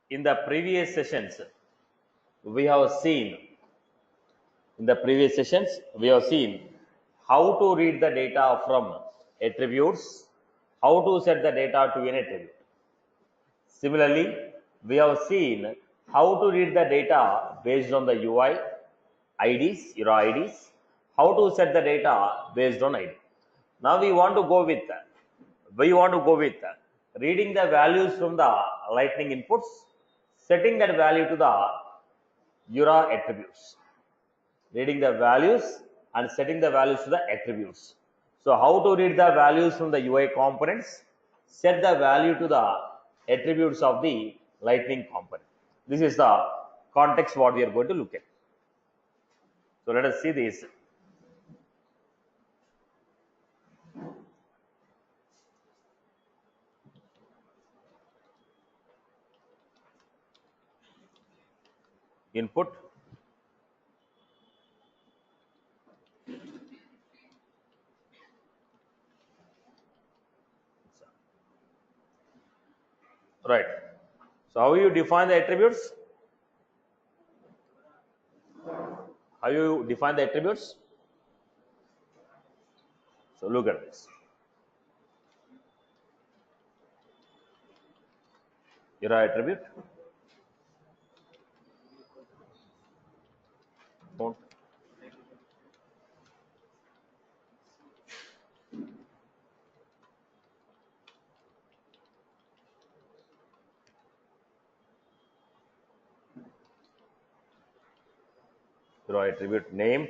In the previous sessions, we have seen how to read the data from attributes, how to set the data to an attribute. Similarly, we have seen how to read the data based on the UI, IDs, how to set the data based on ID. Now we want to go with reading the values from the lightning inputs, setting that value to the URA attributes. Reading the values and setting the values to the attributes. So how to read the values from the UI components, set the value to the attributes of the lightning component. This is the context what we are going to look at. So let us see this. Input, right. So how you define the attributes? How you define the attributes? So look at this. URA attribute, mount, URA attribute name,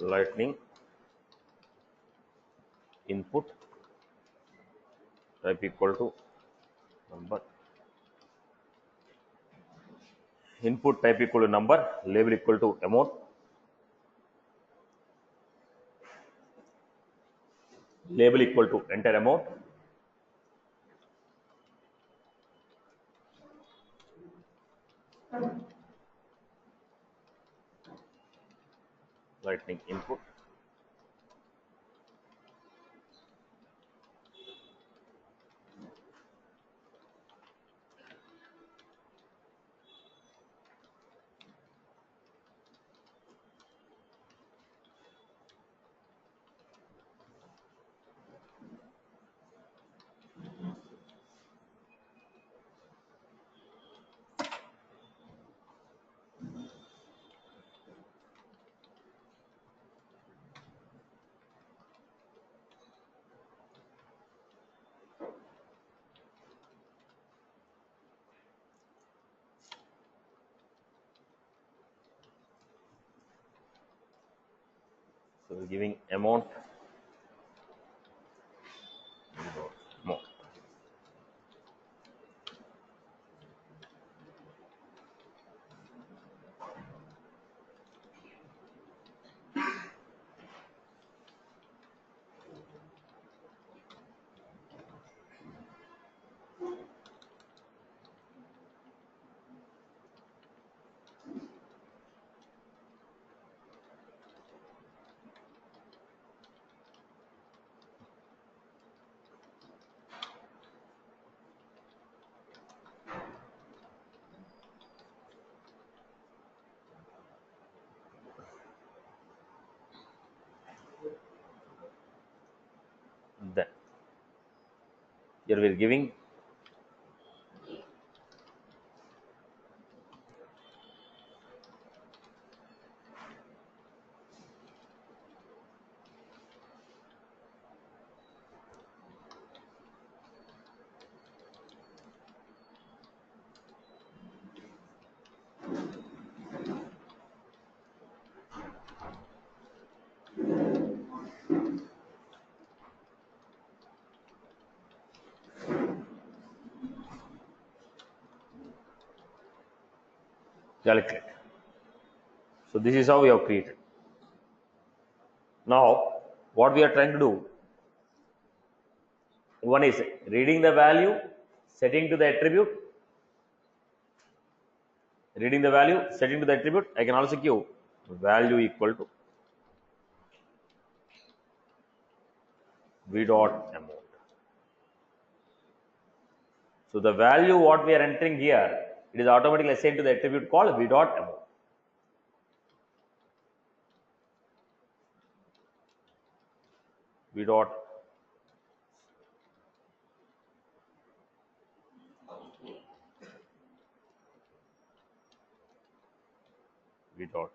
lightning input type equal to number, input type equal to number, label equal to amount, label equal to enter amount, lightning input, so we're giving amount, amount. Then here we're giving calculate. So this is how we have created. Now, what we are trying to do, one is reading the value, setting to the attribute, reading the value, setting to the attribute. I can also give value equal to v dot amount. So the value what we are entering here, it is automatically assigned to the attribute called v dot amount. V dot v dot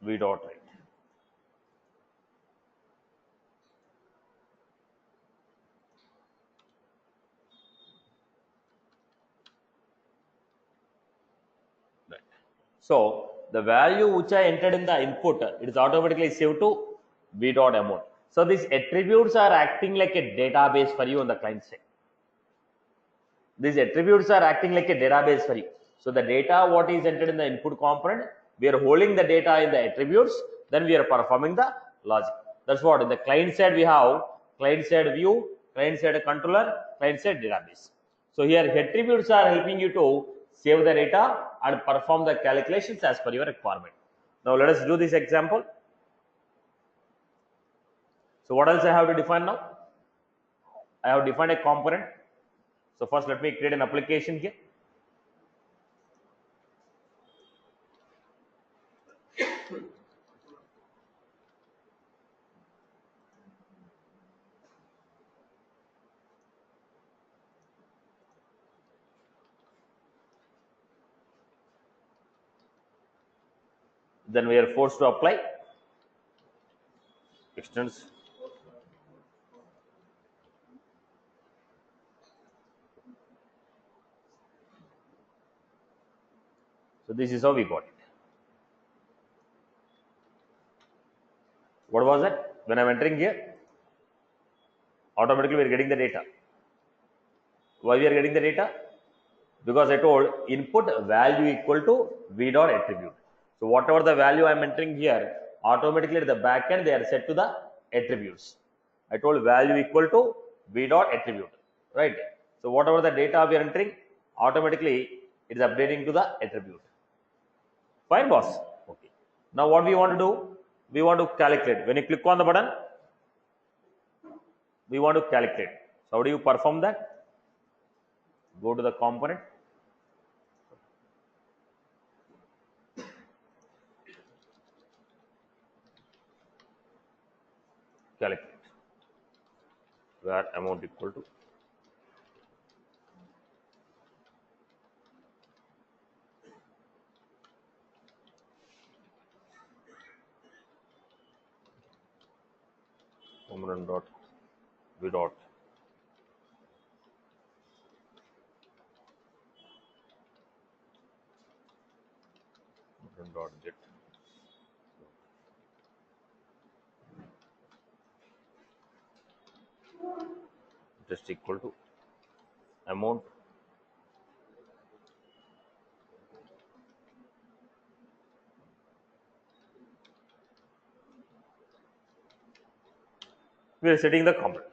v dot right. Right. So the value which I entered in the input, it is automatically saved to v dot amount. So these attributes are acting like a database for you on the client side. These attributes are acting like a database for you. So the data what is entered in the input component, we are holding the data in the attributes, then we are performing the logic. That's what in the client side we have client side view, client side controller, client side database. So here attributes are helping you to save the data and perform the calculations as per your requirement. Now let us do this example. So what else I have to define now? I have defined a component. So first let me create an application here. Then we are forced to apply extends so this is how we got it. What was it? When I'm entering here, automatically we are getting the data. Why we are getting the data? Because I told input value equal to v dot attribute. So whatever the value I'm entering here, automatically at the back end they are set to the attributes. I told value equal to v dot attribute, right? So whatever the data we are entering, automatically it is updating to the attribute. Fine, boss. Okay. Now what we want to do? We want to calculate. When you click on the button, we want to calculate. So how do you perform that? Go to the component. Calculate. Where amount equal to component dot v dot dot get just equal to amount we are setting the component.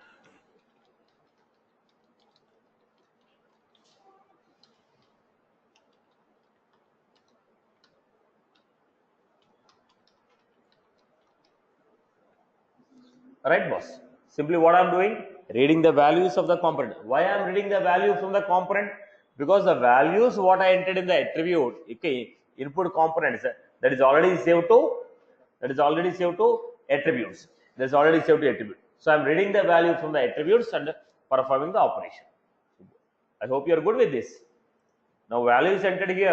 Right, boss? Simply what I'm doing, reading the values of the component. Why I'm reading the value from the component? Because the values what I entered in the attribute, okay, input components, that is already saved to attributes. That's already saved to attribute. So I'm reading the value from the attributes and performing the operation. I hope you are good with this. Now values entered here,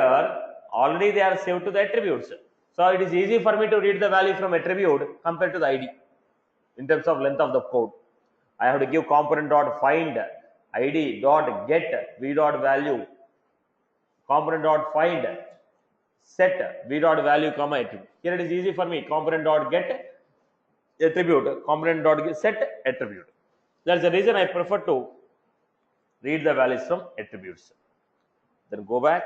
already they are saved to the attributes. So it is easy for me to read the value from attribute compared to the ID. In terms of length of the code, I have to give component dot find id dot get v dot value, component dot find set v dot value comma attribute. Here it is easy for me, component dot get attribute, component dot get set attribute. That's the reason I prefer to read the values from attributes. Then go back.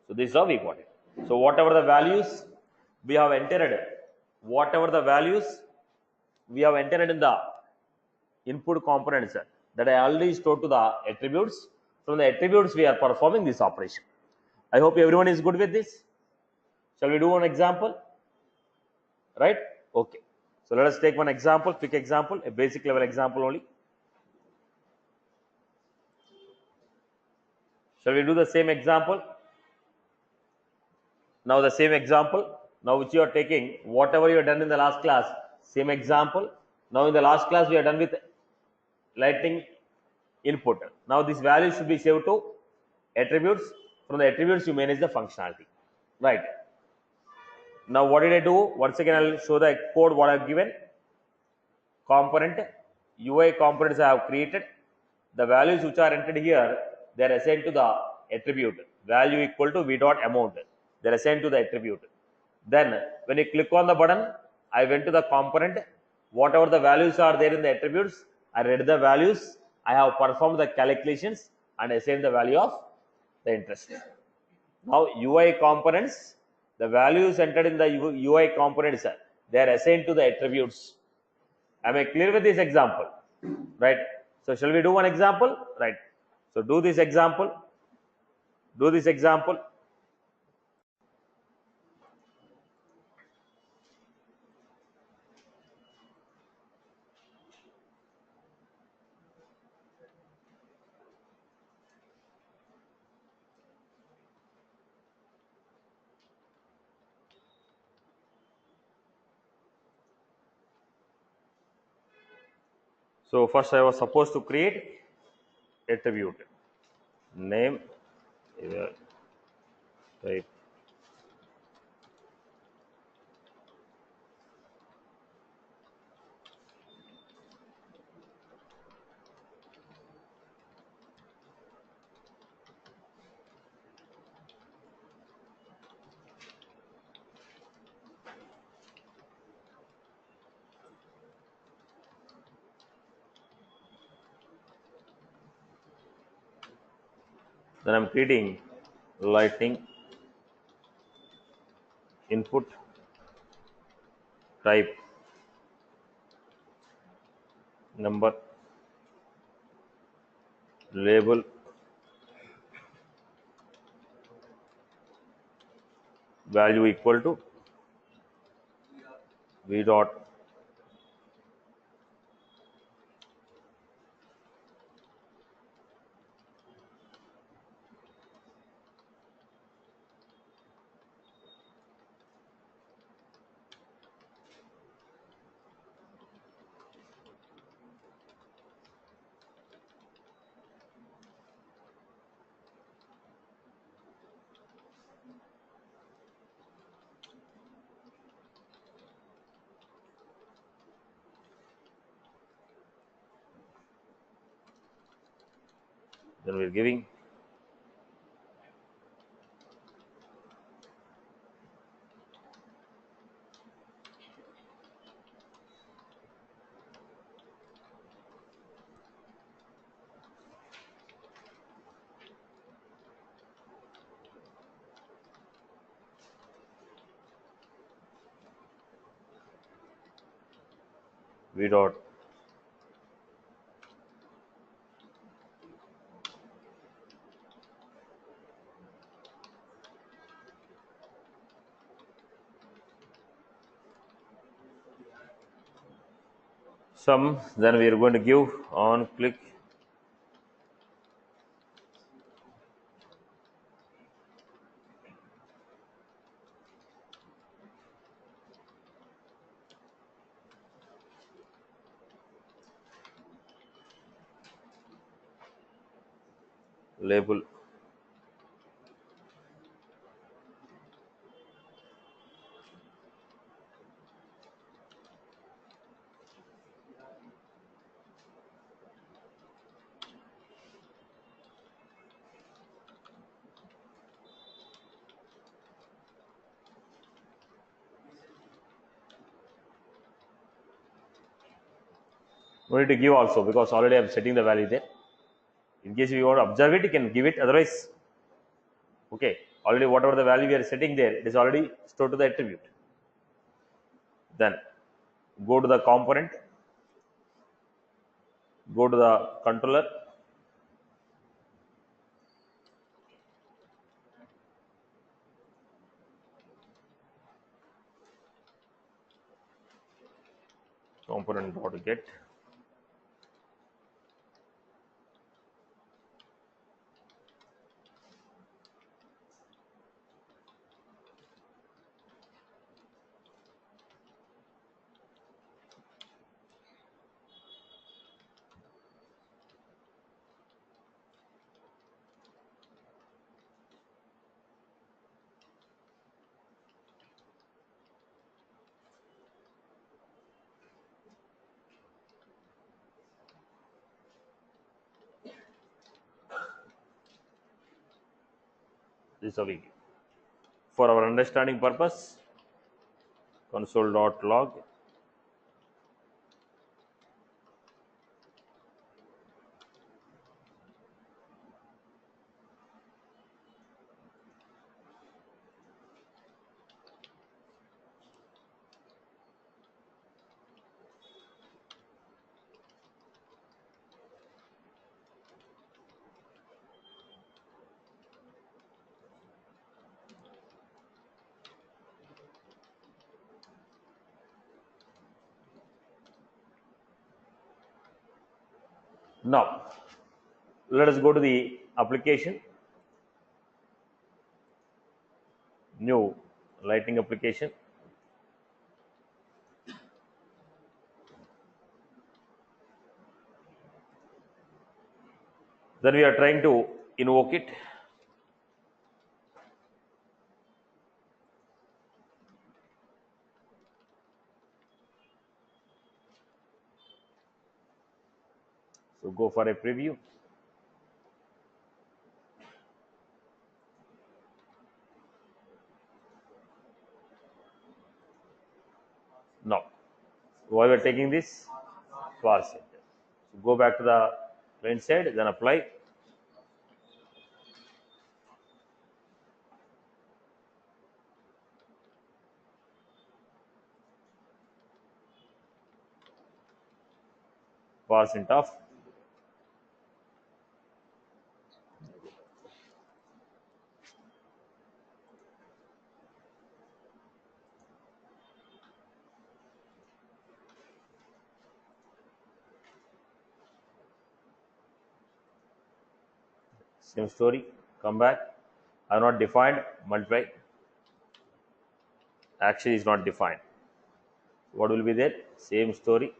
So this is how we got it. So whatever the values we have entered, whatever the values we have entered in the input components that I already stored to the attributes. From the attributes we are performing this operation. I hope everyone is good with this. Shall we do one example? Right? Okay. So let us take one example, quick example, a basic level example only. Shall we do the same example? Now the same example, now which you are taking, whatever you have done in the last class, same example. Now in the last class we are done with lightning input. Now this value should be saved to attributes. From the attributes you manage the functionality. Right. Now what did I do? Once again I will show the code what I have given. Component, UI components I have created. The values which are entered here, they are assigned to the attribute. Value equal to v dot amount. They are assigned to the attribute. Then when you click on the button, I went to the component. Whatever the values are there in the attributes, I read the values. I have performed the calculations and assigned the value of the interest. Now UI components, the values entered in the UI components, they are assigned to the attributes. Am I clear with this example? Right. So shall we do one example? Right. So do this example. Do this example. So first I was supposed to create attribute name, type. Then I'm creating lightning input type number label value equal to v dot then we're giving v dot sum. Then we are going to give on click label No need to give also, because already I am setting the value there. In case you want to observe it, you can give it. Otherwise, okay, already whatever the value we are setting there, it is already stored to the attribute. Then go to the component, go to the controller, component dot get. This is how we give. For our understanding purpose, console.log. Now, let us go to the application, new lightning application. Then we are trying to invoke it. So go for a preview. Now, why we are taking this? Parse it. So go back to the client side, then apply. Parse int of. Same story. Come back. I have not defined multiply. Action is not defined. What will be there? Same story.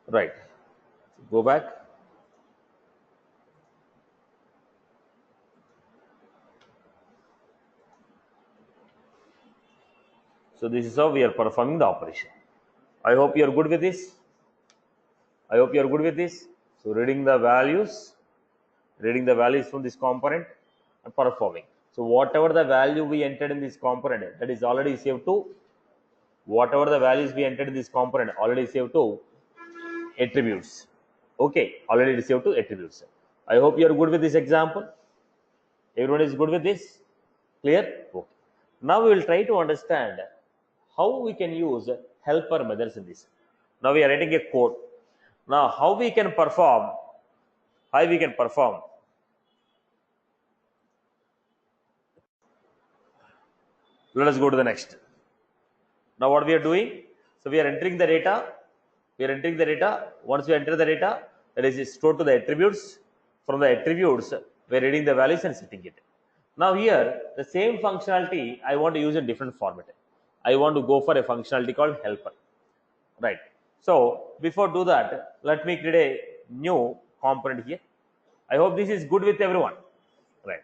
Right. So go back. So this is how we are performing the operation. I hope you are good with this. I hope you are good with this. So reading the values from this component and performing. So whatever the value we entered in this component, that is already saved to, whatever the values we entered in this component already saved to attributes. Okay, already saved to attributes. I hope you are good with this example. Everyone is good with this? Clear? Okay. Now we will try to understand how we can use helper methods in this. Now we are writing a code. Now how we can perform? Let us go to the next. Now what we are doing? So we are entering the data. Once we enter the data, that is stored to the attributes. From the attributes, we are reading the values and setting it. Now here, the same functionality I want to use in different format. I want to go for a functionality called helper. Right. So before do that, let me create a new component here. I hope this is good with everyone. Right.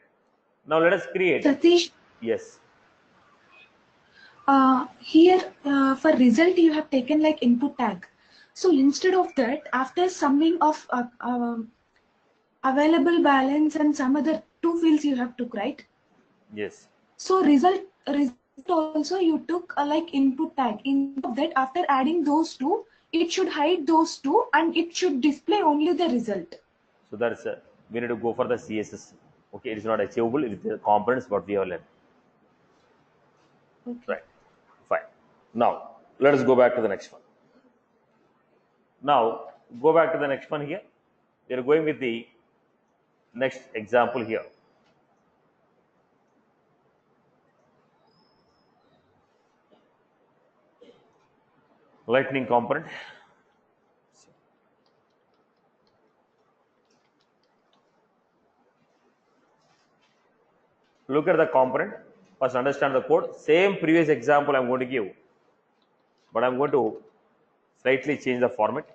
Now let us create. Satish, Yes. here for result you have taken like input tag. So instead of that, after summing of available balance and some other two fields you have took, right? Yes. So result also you took like input tag. Instead of that, after adding those two, it should hide those two and it should display only the result. So that's we need to go for the CSS. Okay, it is not achievable with the components what we have learned. Okay. Right. Fine. Now let us go back to the next one. Now go back to the next one here. We are going with the next example here. Lightning component. Look at the component. First understand the code. Same previous example I'm going to give, but I'm going to slightly change the format.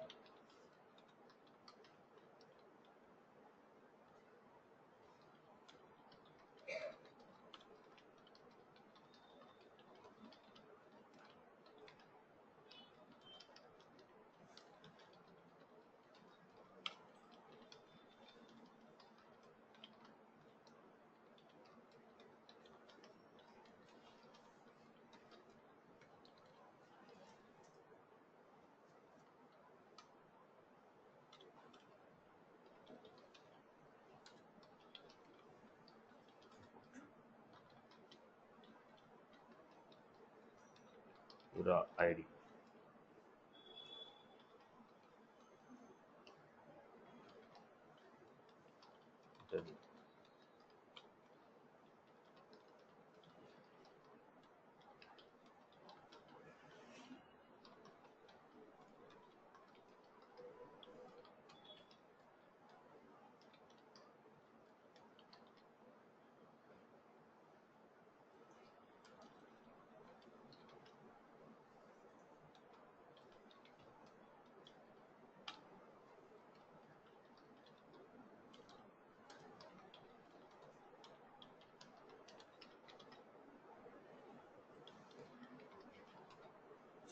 Your ID.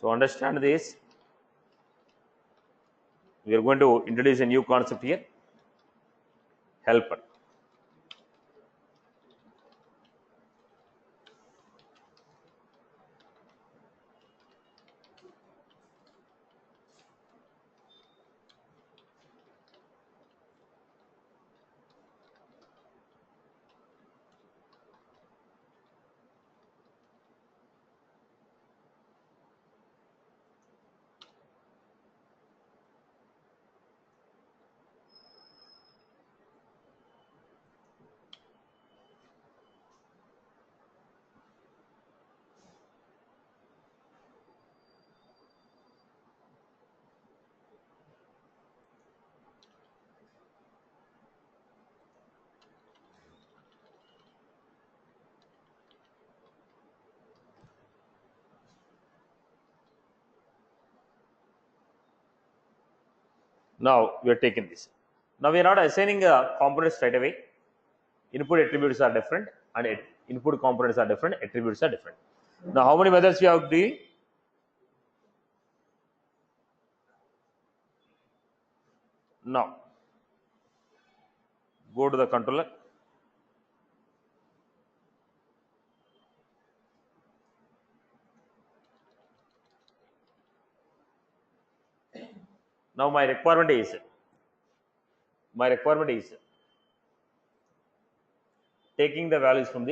So understand this. We are going to introduce a new concept here. Helper. Now we are taking this. Now we are not assigning a component straight away. Input attributes are different, and input components are different. Attributes are different. Now, how many methods we have doing? Now, go to the controller. Now, my requirement is taking the values from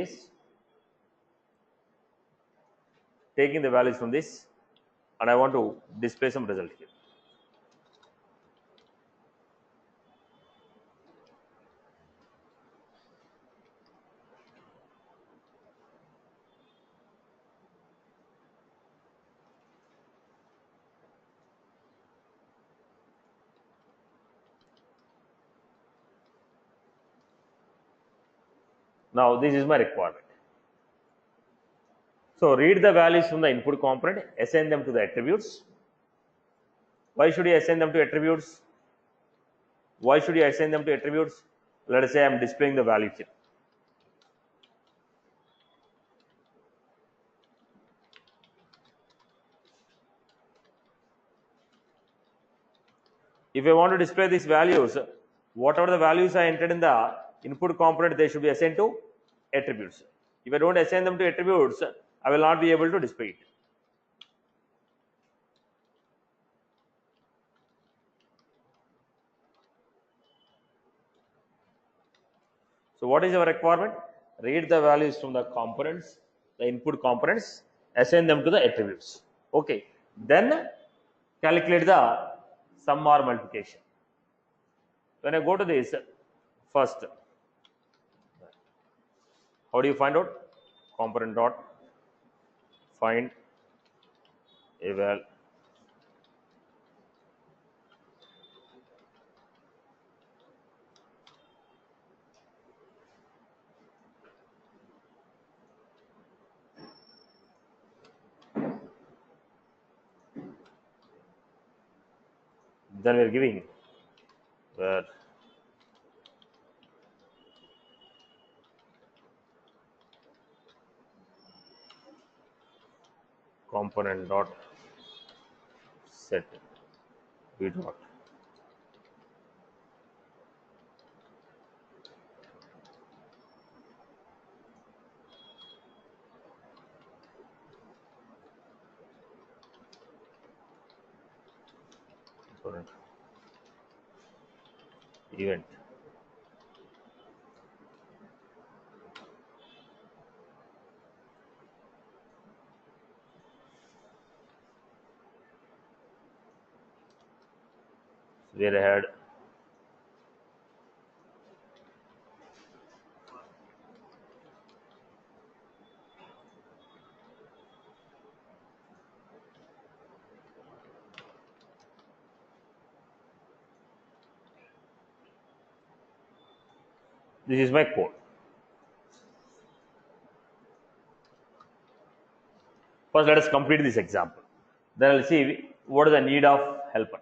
this, and I want to display some result here. Now, this is my requirement. So, read the values from the input component, assign them to the attributes. Why should you assign them to attributes? Let us say I am displaying the value here. If I want to display these values, whatever the values I entered in the input component, they should be assigned to attributes. If I don't assign them to attributes, I will not be able to display it. So what is our requirement? Read the values from the components, the input components, assign them to the attributes. Okay. Then calculate the sum or multiplication. When I go to this, first, how do you find out? Component dot find eval then we are giving where component dot set v dot component event. Where I had this is my code. First, let us complete this example. Then I'll see what is the need of helper.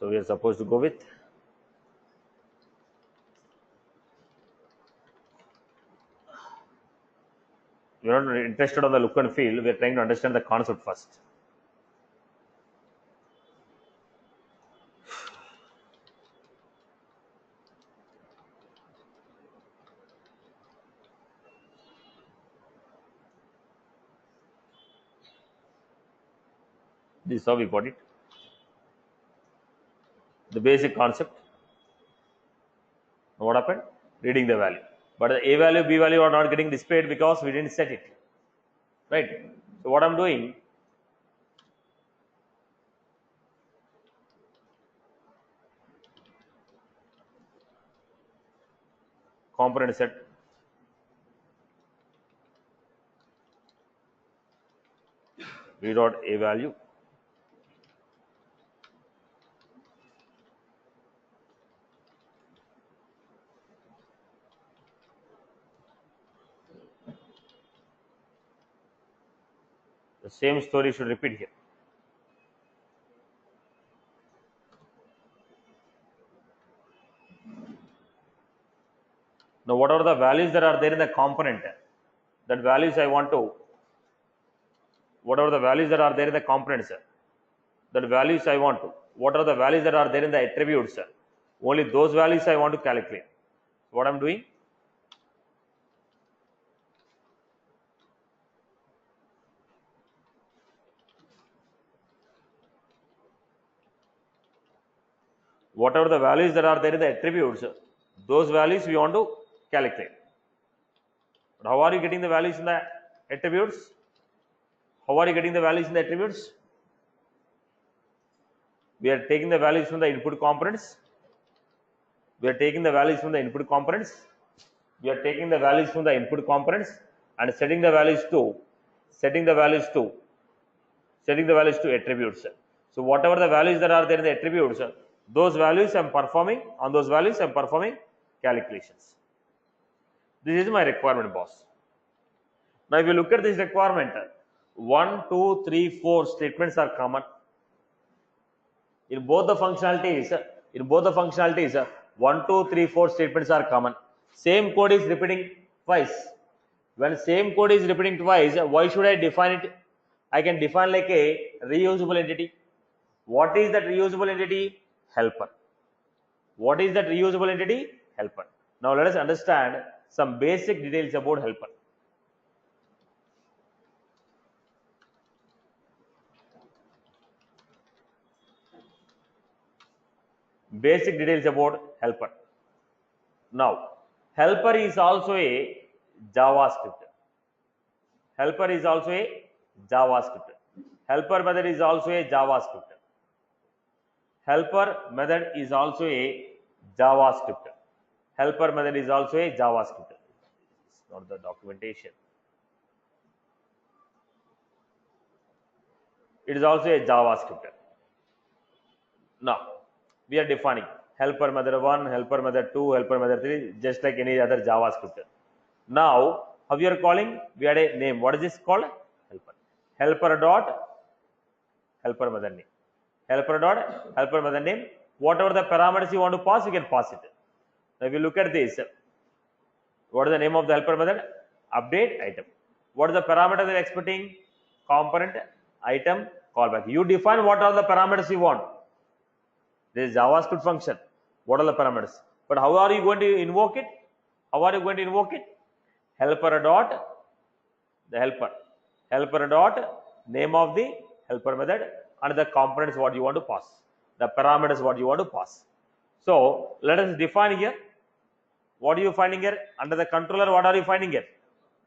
So we are supposed to go with we are not interested on the look and feel. We are trying to understand the concept first. This is how we got it. The basic concept. What happened? Reading the value. But the A value, B value are not getting displayed because we didn't set it. Right? So what I'm doing, component set v dot A value the same story should repeat here. Now, what are the values that are there in the component? That values I want to, whatever the values that are there in the components, that values I want to, what are the values that are there in the attributes? Only those values I want to calculate. What I'm doing? Whatever the values that are there in the attributes, those values we want to calculate. But how are you getting the values in the attributes? How are you getting the values in the attributes? We are taking the values from the input components. We are taking the values from the input components. We are taking the values from the input components and setting the values to attributes. So whatever the values that are there in the attributes, those values I am performing, on those values I am performing calculations. This is my requirement, boss. Now if you look at this requirement, 1, 2, 3, 4 statements are common. In both the functionalities, 1, 2, 3, 4 statements are common. Same code is repeating twice. When same code is repeating twice, why should I define it? I can define like a reusable entity. What is that reusable entity? Helper. What is that reusable entity? Helper. Now let us understand some basic details about helper. Basic details about helper. Now, helper is also a JavaScript. Helper is also a JavaScript. Helper method is also a JavaScript. Helper method is also a JavaScript. Helper method is also a JavaScript. It's not the documentation. It is also a JavaScript. Now, we are defining helper method 1, helper method 2, helper method 3, just like any other JavaScript. Now, how we are calling? We had a name. What is this called? Helper. Helper dot helper method name. Helper dot helper method name. Whatever the parameters you want to pass, you can pass it. Now, if you look at this, what is the name of the helper method? Update item. What is the parameter they are expecting? Component, item, callback. You define what are the parameters you want. This is JavaScript function. What are the parameters? But how are you going to invoke it? How are you going to invoke it? Helper dot the helper. Helper dot name of the helper method and the components what you want to pass. The parameters what you want to pass. So let us define here. What are you finding here? Under the controller, what are you finding here?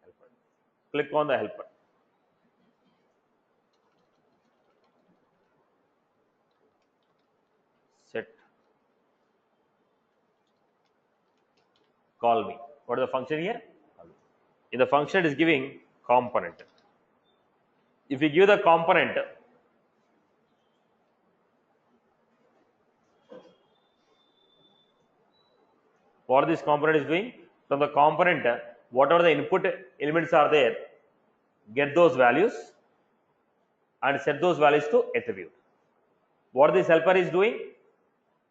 Helper. Click on the helper. Set. Call me. What is the function here? In the function it is giving component. If you give the component, what this component is doing? From the component, whatever the input elements are there, get those values and set those values to attribute. What this helper is doing?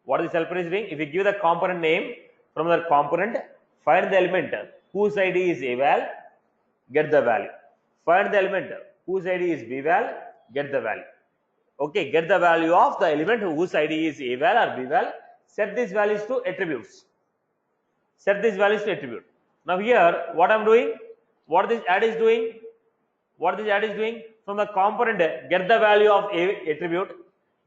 What this helper is doing? If you give the component name, from the component, find the element whose ID is eval, get the value. Find the element whose ID is bval, get the value. Okay, get the value of the element whose ID is eval or bval. Set these values to attributes. Set these values to attribute. Now here, what I'm doing, what this add is doing, what this add is doing, from the component, get the value of A attribute,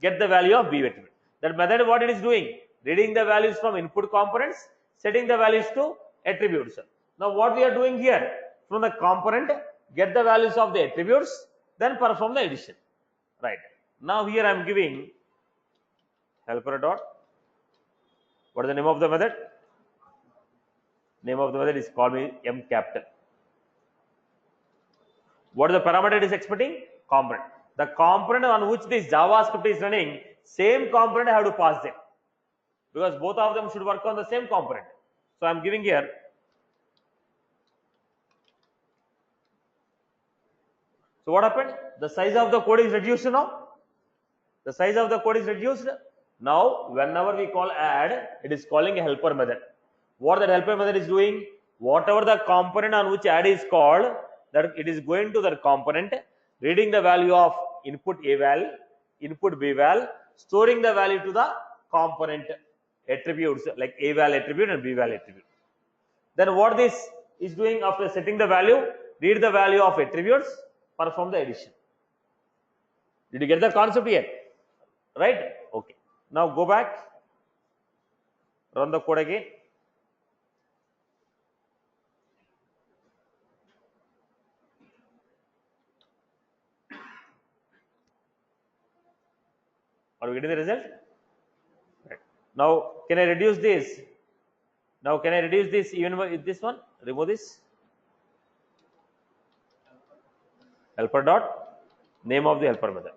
get the value of B attribute. That method, what it is doing, reading the values from input components, setting the values to attributes. Now what we are doing here, from the component, get the values of the attributes, then perform the addition. Right. Now here I am giving helper dot. What is the name of the method? Name of the method is called me M capital. What is the parameter it is expecting? Component. The component on which this JavaScript is running, same component I have to pass them. Because both of them should work on the same component. So I am giving here. So what happened? The size of the code is reduced now. The size of the code is reduced. Now, whenever we call add, it is calling a helper method. What that helper method is doing? Whatever the component on which add is called, that it is going to that component, reading the value of input eval, input bval, storing the value to the component attributes like eval attribute and bval attribute. Then what this is doing after setting the value, read the value of attributes, perform the addition. Did you get the concept here? Right? Okay. Now go back, run the code again. Are we getting the result? Right. Now, can I reduce this? Now, can I reduce this even with this one? Remove this. Helper dot name of the helper method.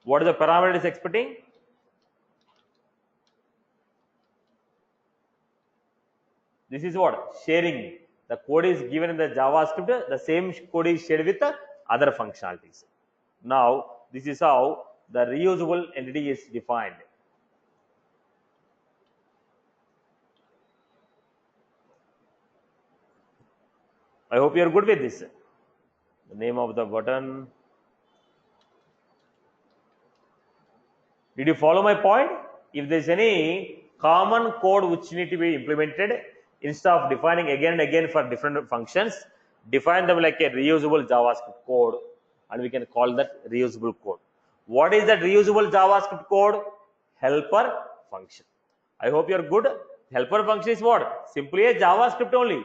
What is the parameter it is expecting? This is what? Sharing. The code is given in the JavaScript, the same code is shared with the other functionalities. Now, this is how the reusable entity is defined. I hope you are good with this. The name of the button. Did you follow my point? If there is any common code which need to be implemented, instead of defining again and again for different functions, define them like a reusable JavaScript code, and we can call that reusable code. What is that reusable JavaScript code? Helper function. I hope you are good. Helper function is what? Simply a JavaScript only.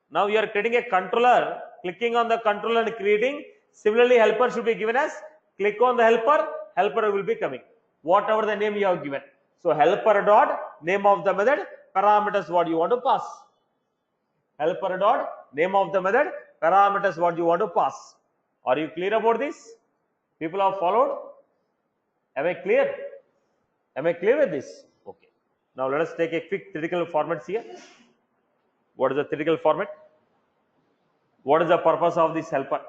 Now you are creating a controller, clicking on the controller and creating. Similarly, helper should be given as click on the helper, helper will be coming. Whatever the name you have given. So helper dot name of the method, parameters what you want to pass. Helper dot name of the method, parameters what you want to pass. Are you clear about this? People have followed? Am I clear? Am I clear with this? Okay. Now let us take a quick theoretical formats here. What is the theoretical format? What is the purpose of this helper?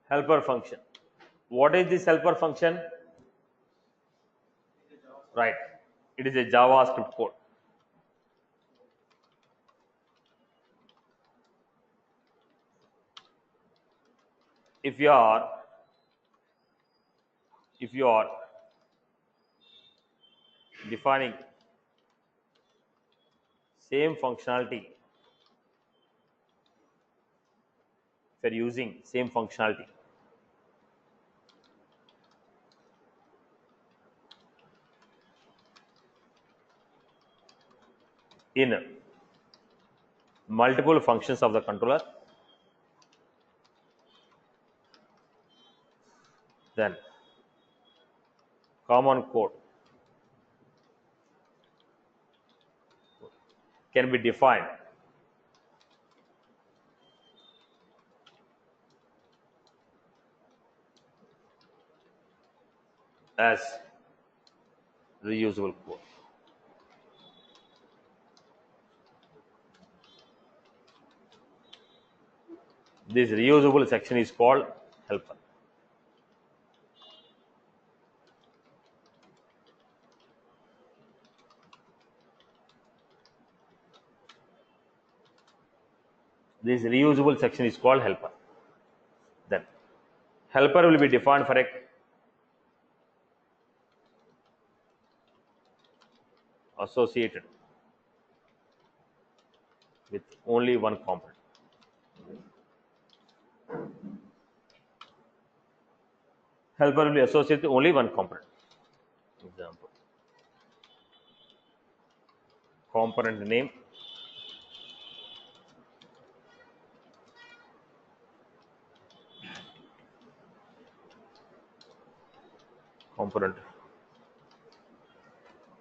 Helper function. What is this helper function? Right. It is a JavaScript code. If you are defining same functionality, if you are using same functionality in multiple functions of the controller, then common code can be defined as reusable code. This reusable section is called helper. This reusable section is called helper. Then helper will be defined for a associated with only one component. Helper will be associated with only one component. Example. Component name, component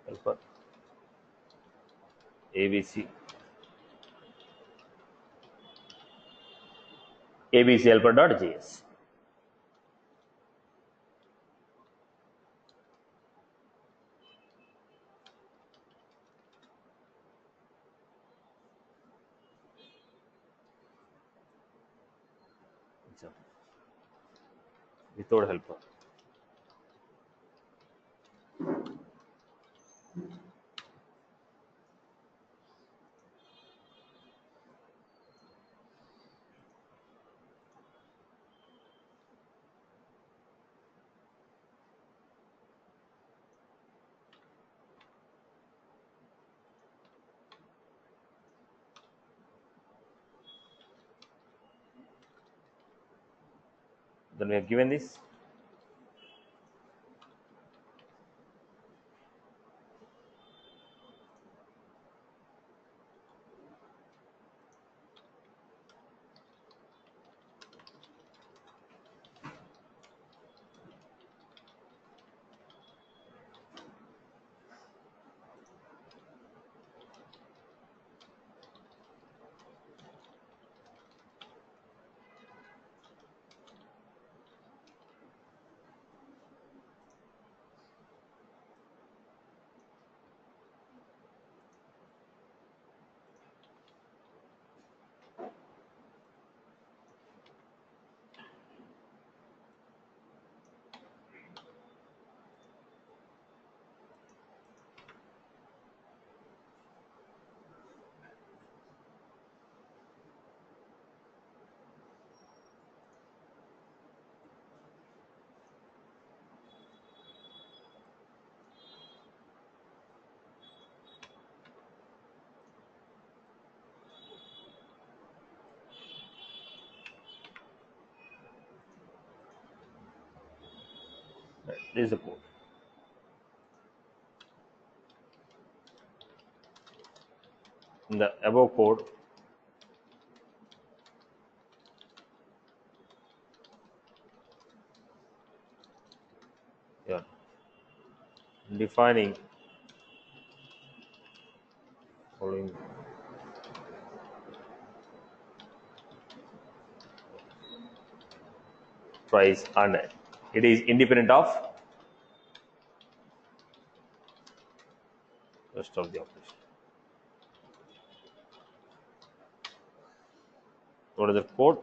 helper, ABC, ABC helper.js. Without helper. Then we have given this. Right. This is the code. In the above code, yeah, defining following price, and it is independent of rest of the operation. What is the code?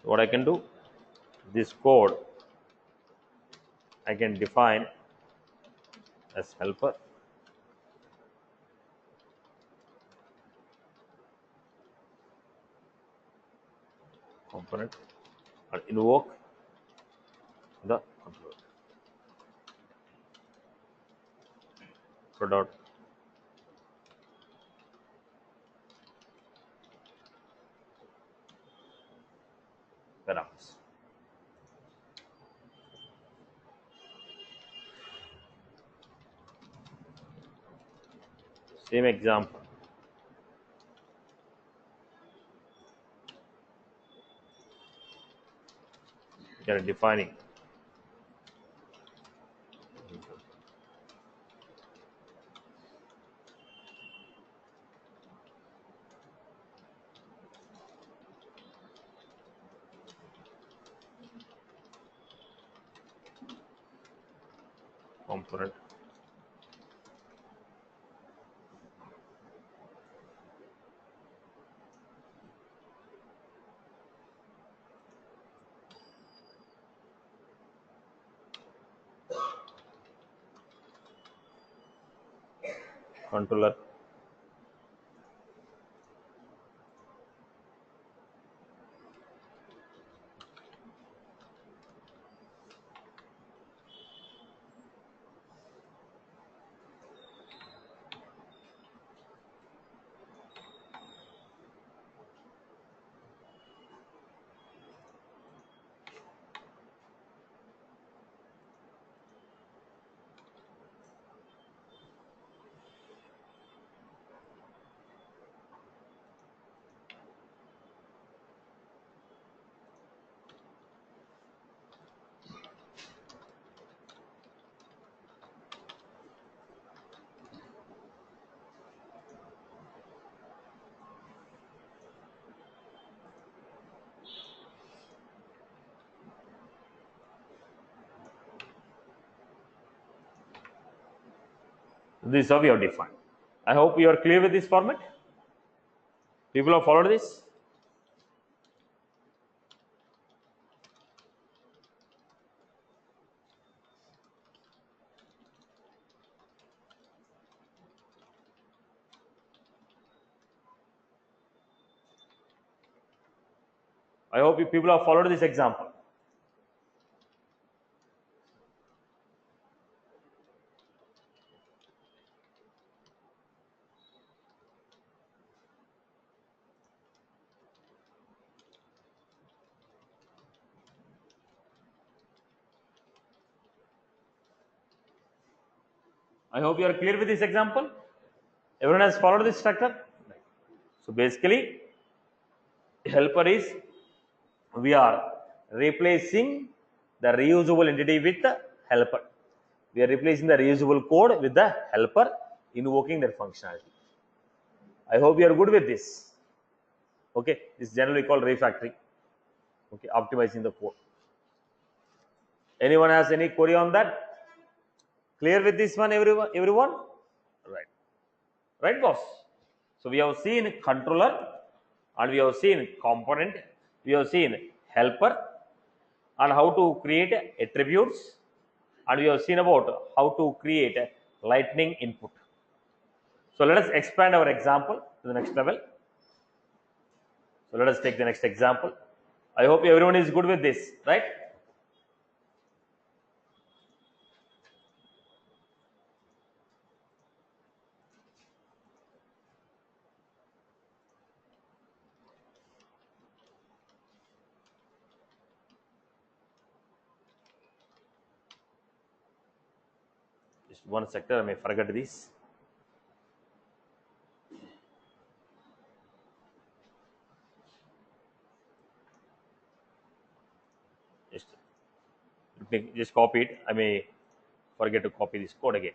So what I can do, this code I can define as helper, component, and invoke the controller. Product parameters. Same example. We are defining component controller This is how we have defined. I hope you are clear with this format. People have followed this. I hope you people have followed this example. I hope you are clear with this example. Everyone has followed this structure. So basically, helper is, we are replacing the reusable entity with the helper. We are replacing the reusable code with the helper, invoking their functionality. I hope you are good with this. Okay, this is generally called refactoring. Okay, optimizing the code. Anyone has any query on that? Clear with this one, everyone? Right. Right, boss? So we have seen controller, and we have seen component, we have seen helper, and how to create attributes, and we have seen about how to create lightning input. So let us expand our example to the next level. So let us take the next example. I hope everyone is good with this, right? Just one sector, I may forget this. Just, just copy it. I may forget to copy this code again.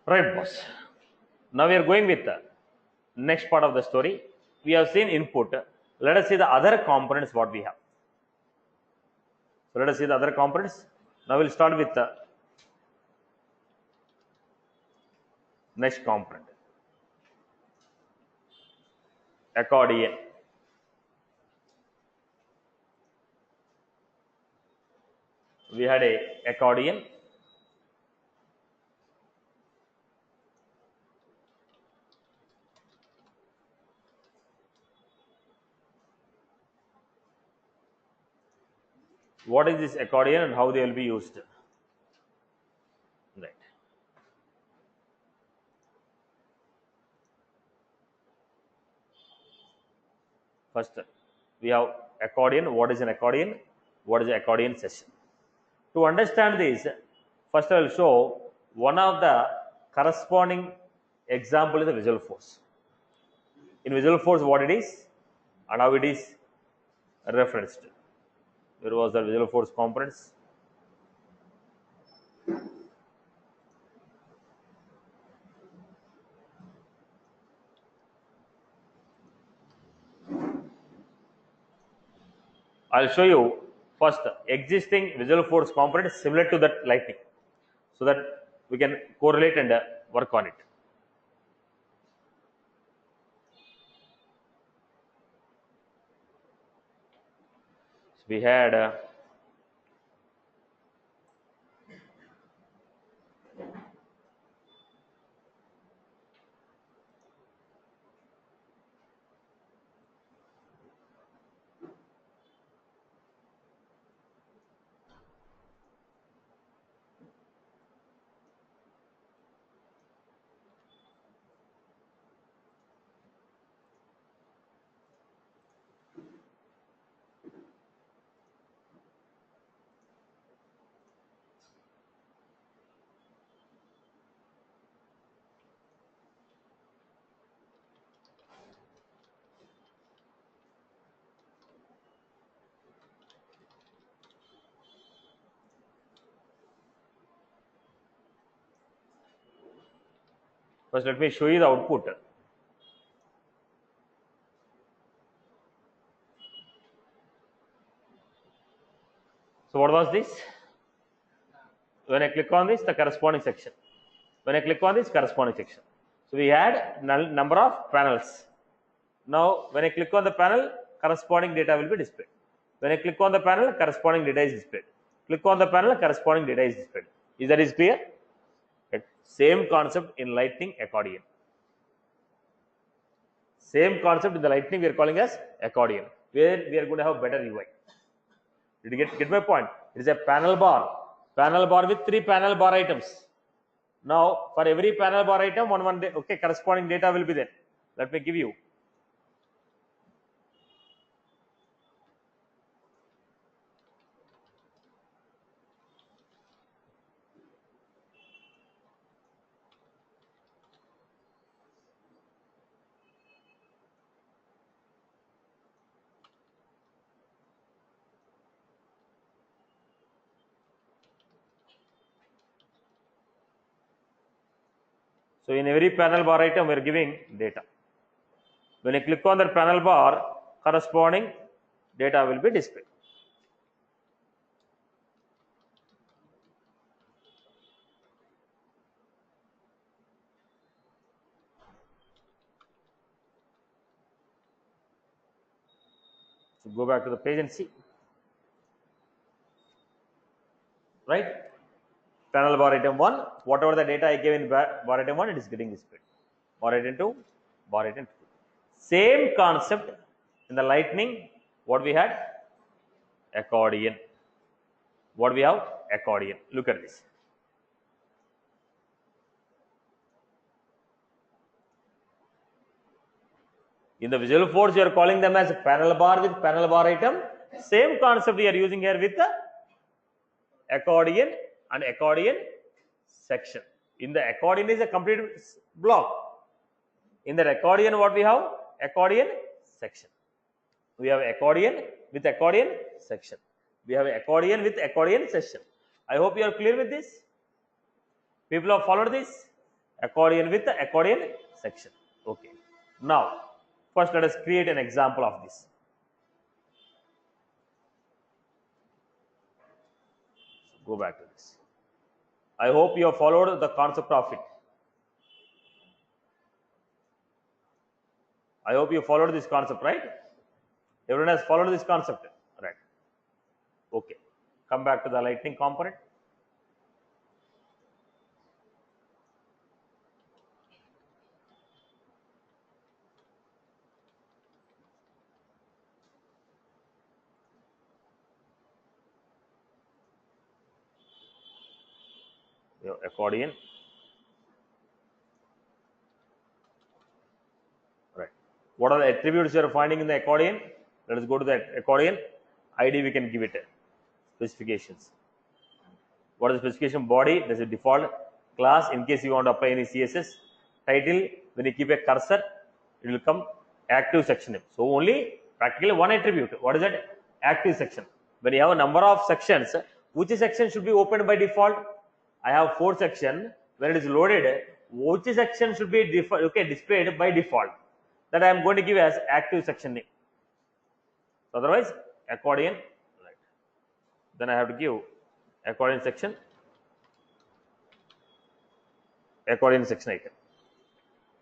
Right, boss. Now we are going with the next part of the story. We have seen input. Let us see the other components what we have. So let us see the other components. Now we'll start with the next component. Accordion. We had a accordion. What is this accordion and how they will be used? Right. First, we have accordion. What is an accordion? What is an accordion session? To understand this, first I will show one of the corresponding example is the visual force. In visual force, what it is and how it is referenced. Where was the visual force components? I'll show you first existing visual force component similar to that lightning, so that we can correlate and work on it. So we had first let me show you the output. So what was this? When I click on this, the corresponding section. When I click on this, corresponding section. So we had number of panels. Now when I click on the panel, corresponding data will be displayed. When I click on the panel, corresponding data is displayed. Click on the panel, corresponding data is displayed. Is that is clear? Right. Same concept in lightning accordion. Same concept in the lightning we are calling as accordion, where we are going to have better UI. Did you get my point? It is a panel bar with 3 panel bar items. Now for every panel bar item, okay, corresponding data will be there. Let me give you. So in every panel bar item, we are giving data. When I click on that panel bar, corresponding data will be displayed. So go back to the page and see. Right? Panel bar item 1, whatever the data I gave in bar item 1, it is getting displayed. Bar item 2, bar item 2. Same concept in the lightning. What we had? Accordion. What we have? Accordion. Look at this. In the Visual Force, you are calling them as panel bar with panel bar item. Same concept we are using here with the accordion and accordion section. In the accordion is a complete block. In the accordion, what we have? Accordion section. We have accordion with accordion section. We have accordion with accordion section. I hope you are clear with this. People have followed this. Accordion with the accordion section. Okay. Now, first let us create an example of this. So go back to this. I hope you have followed the concept of it. I hope you followed this concept, right? Everyone has followed this concept, right? Okay. Come back to the lightning component. Your accordion. Right. What are the attributes you are finding in the accordion? Let us go to the accordion. ID we can give it specifications. What is the specification? Body, there's a default class in case you want to apply any CSS. Title, when you keep a cursor, it will come active section name. So only practically one attribute. What is that? Active section. When you have a number of sections, which section should be opened by default? I have 4 sections. When it is loaded, which section should be displayed by default? That I am going to give as active section name. So otherwise, accordion, right? Then I have to give accordion section, accordion section icon.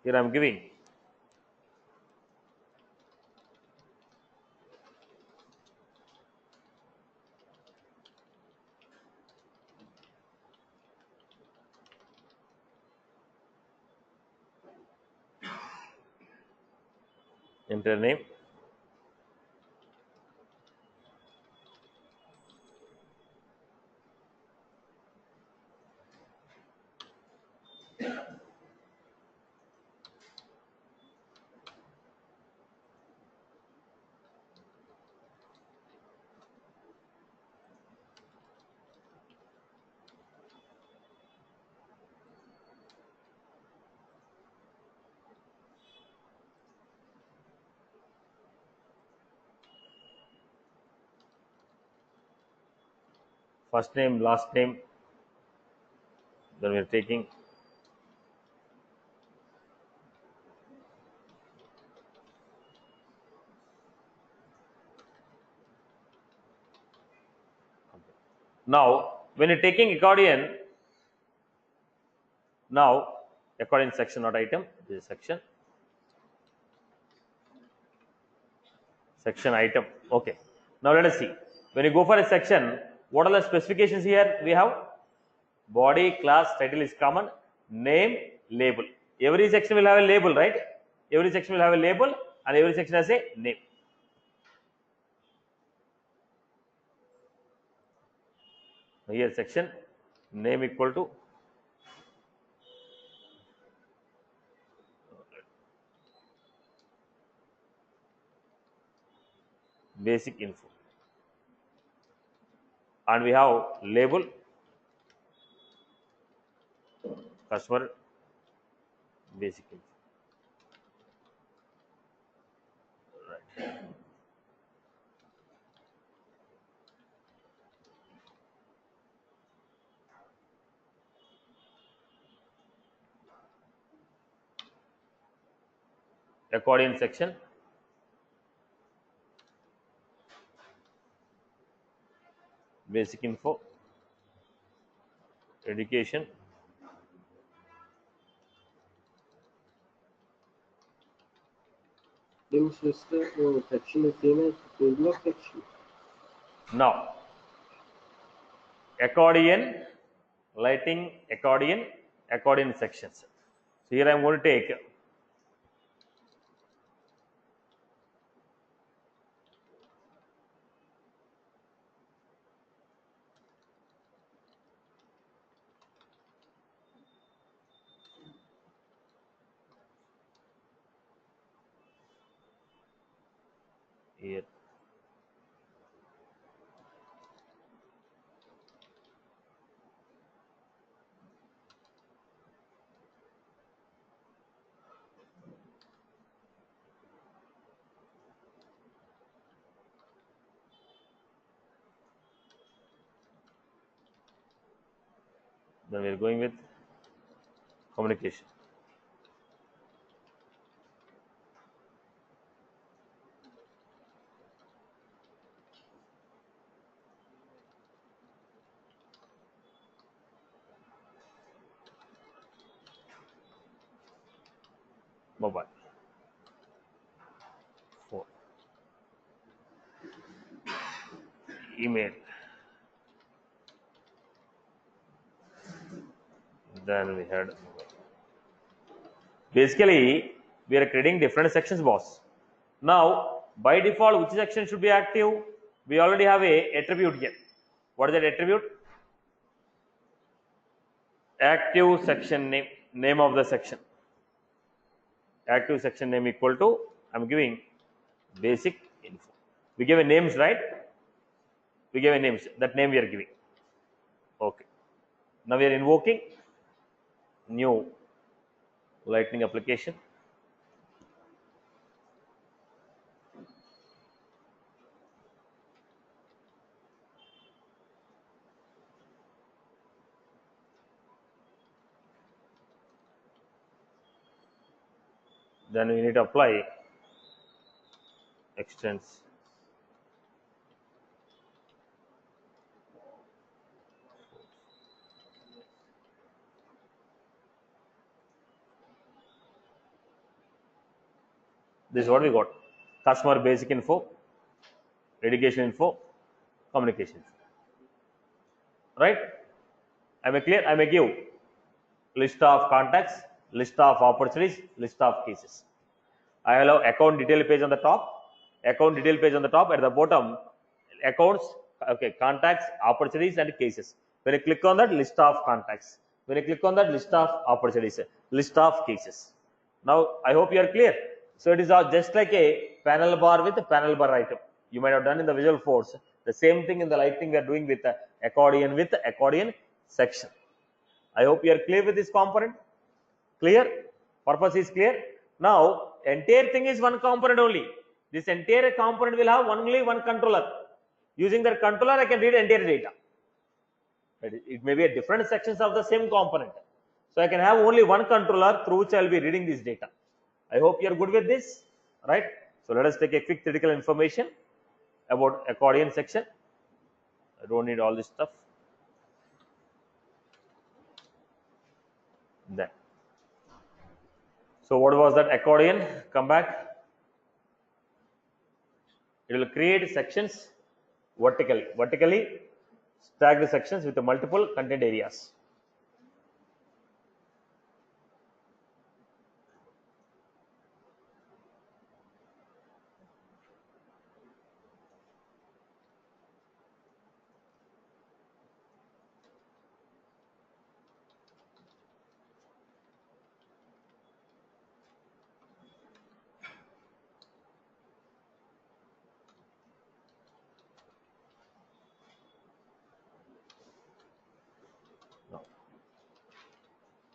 Here I am giving enter name, first name, last name. Then we are taking now when you're taking accordion, now accordion section, not item, this is section item. Okay. Now let us see. When you go for a section, what are the specifications here? We have body, class, title is common, name, label. Every section will have a label, right? Every section will have a label and every section has a name. Here section name equal to basic info, and we have label customer basic info. Right. accordion section, basic info, education, Demiş the section is same as previous section. now accordion, lighting, accordion sections. So here I am going to take here. Then we are going with communication. Mobile. 4. Email. Then we had basically we are creating different sections, boss. Now by default, which section should be active? We already have a attribute here. What is that attribute? Active section name of the section. Active section name equal to, I'm giving basic info. We give a names, right? We give a names. That name we are giving. Okay. Now we are invoking new lightning application. Then we need to apply extends. This is what we got. Customer basic info, education info, communication info. Right? I may clear, I may give list of contacts, list of opportunities, list of cases. I allow account detail page on the top, account detail page on the top, at the bottom accounts, okay, contacts, opportunities and cases. When you click on that, list of contacts. When you click on that, list of opportunities, list of cases. Now I hope you are clear. So it is just like a panel bar with a panel bar item. You might have done in the Visual Force. The same thing in the lighting we are doing with accordion section. I hope you are clear with this component. Clear? Purpose is clear. Now entire thing is one component only. This entire component will have only one controller. Using that controller, I can read entire data. It may be a different sections of the same component. So I can have only one controller through which I will be reading this data. I hope you are good with this, right? So let us take a quick theoretical information about accordion section. I don't need all this stuff. Then, so what was that accordion? Come back. It will create sections vertically stacked sections with multiple content areas.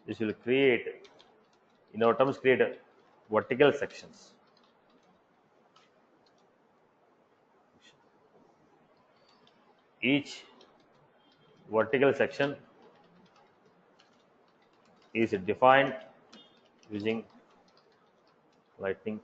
This will create, in our terms, create vertical sections. Each vertical section is defined using lightning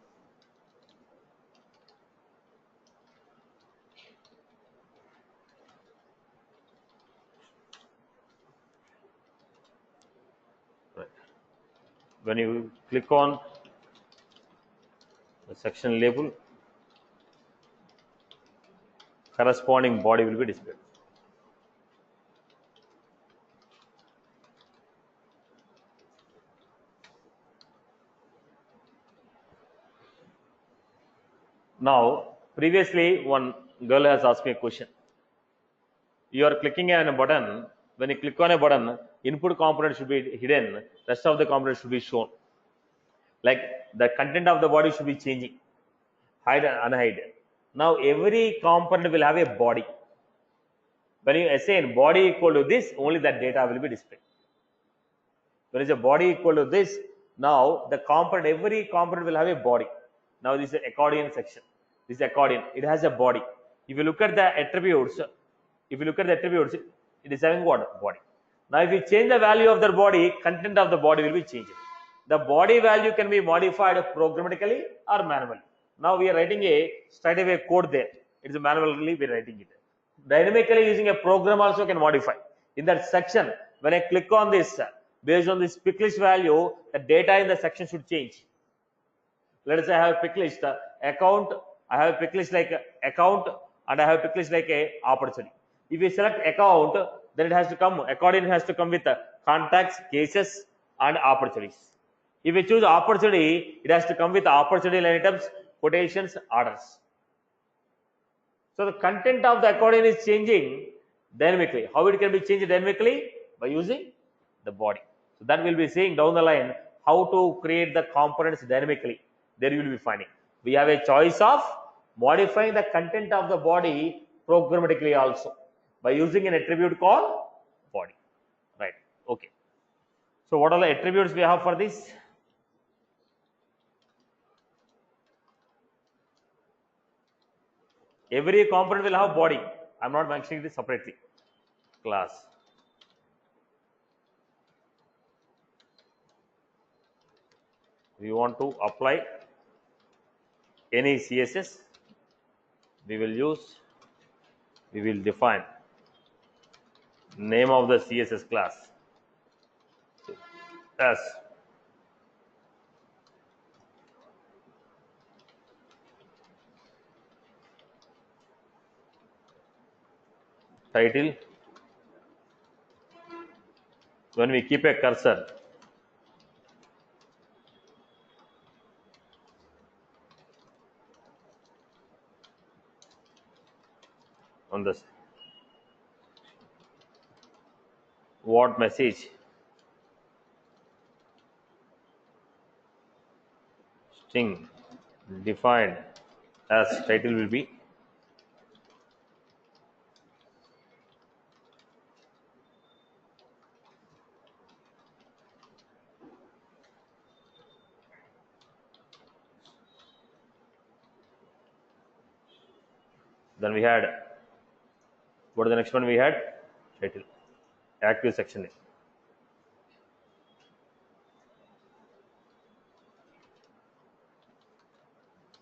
When you click on the section label, corresponding body will be displayed. Now, previously one girl has asked me a question. You are clicking on a button. When you click on a button, input component should be hidden, rest of the component should be shown. Like the content of the body should be changing, hide and unhide. Now every component will have a body. When you assign body equal to this, only that data will be displayed. When is a body equal to this, now the component, every component will have a body. Now this is accordion section. This is accordion. It has a body. If you look at the attributes, it is having what? Body. Now if you change the value of the body, content of the body will be changed. The body value can be modified programmatically or manually. Now we are writing a straight away code there. It is manually we are writing it. Dynamically using a program also can modify. In that section, when I click on this, based on this pick list value, the data in the section should change. Let us say I have a pick list account. I have a pick list like account, and I have a pick list like a opportunity. If you select account, then it has to come. Accordion has to come with contacts, cases, and opportunities. If you choose opportunity, it has to come with opportunity line items, quotations, orders. So the content of the accordion is changing dynamically. How it can be changed dynamically? By using the body. So that we'll be seeing down the line how to create the components dynamically. There you will be finding. We have a choice of modifying the content of the body programmatically also by using an attribute called body. Right. Okay. So what are the attributes we have for this? Every component will have body. I'm not mentioning this separately. Class. We want to apply any CSS, we will define name of the CSS class as title. When we keep a cursor on this, what message string defined as title will be then we had what is the next one we had title active section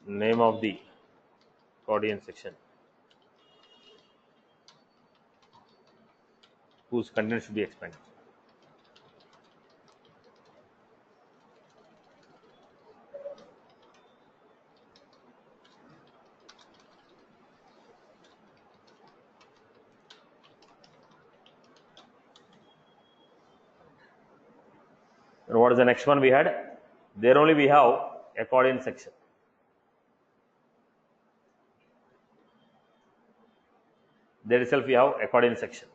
name of the accordion section whose content should be expanded. And what is the next one we had? There only we have accordion section. There itself we have accordion section.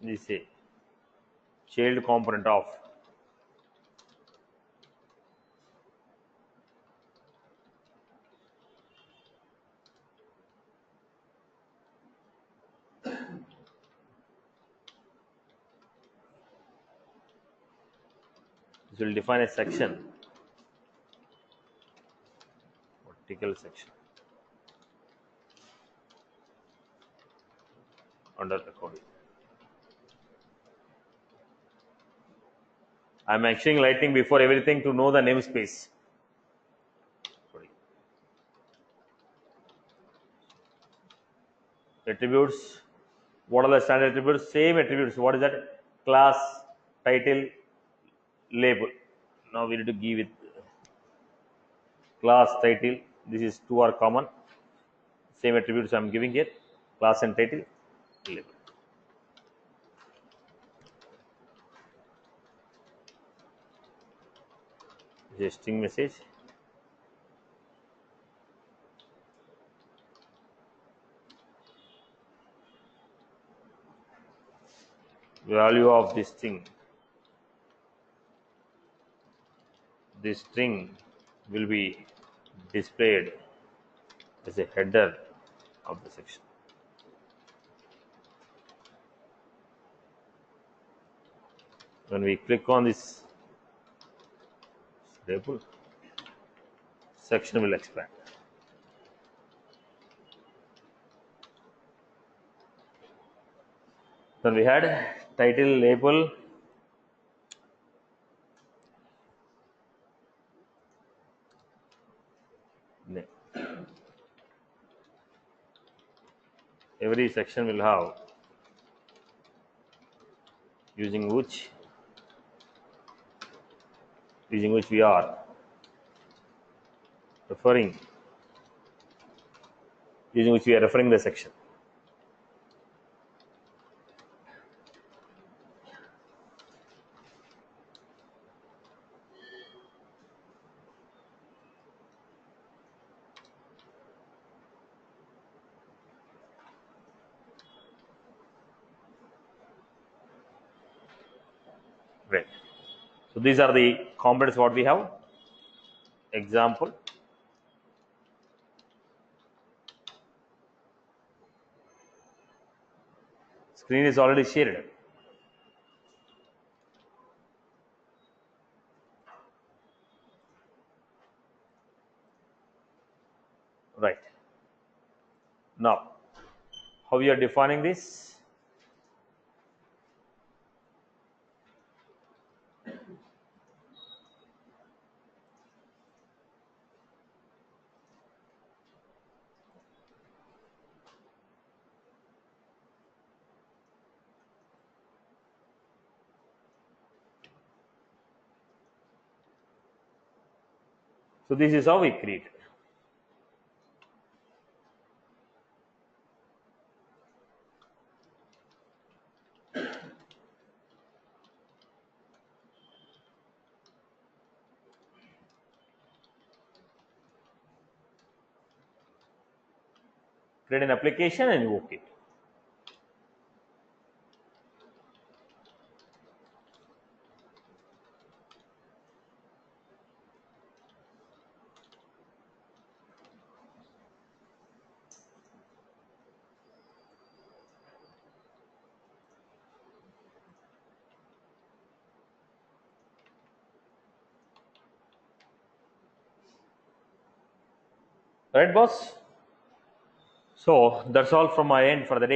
This is a child component of this will define a section, vertical section under accordion. I'm mentioning lightning before everything to know the namespace. Attributes. What are the standard attributes? Same attributes. What is that? Class, title, label. Now we need to give it class, title. This is two are common. Same attributes I'm giving here. Class and title, label. This is string message. Value of this string. This string will be displayed as a header of the section. When we click on this label, section will expand. Then we had title, label, name. Every section will have using which we are referring, using which we are referring the section. Great. So these are the components what we have. Example. Screen is already shared. Right. Now, how we are defining this? So this is how we create. Create an application and invoke it. Right, boss? So that's all from my end for the day.